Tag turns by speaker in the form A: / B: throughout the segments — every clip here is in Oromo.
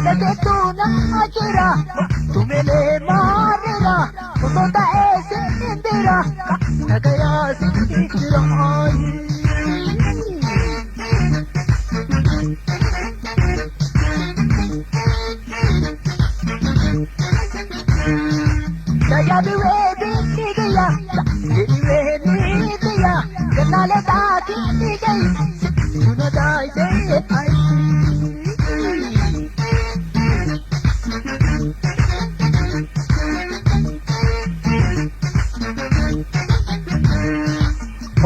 A: लगे तू नाचरा तू मेरे मारेरा तो ऐसे तेरा गया सिंदूरा दया भी वे बीती गया वे नीत गया नाले दादी गई सुनो दाई दे आई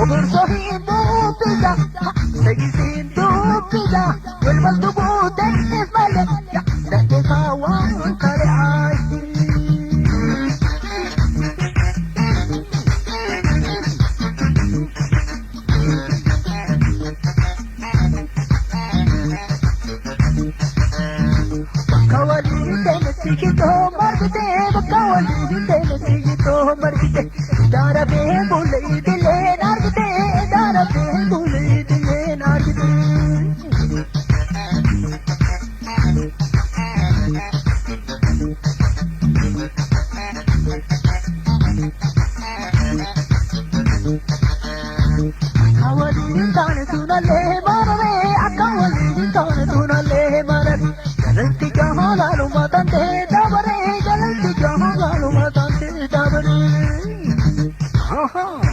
A: Over so he moved pizza, say sin to pizza, when was the boat and his mallet, that is how one carry Kawali dene sigito margite, kawali dene sigito margite, dara be bole dile nargite, dara be bole dile nargite. Kawali dane sunale marave, kawali dane sunale marave. गलती कहाँ लालू माता दे दाबरे गलती कहाँ लालू माता दे दाबरे हाँ हाँ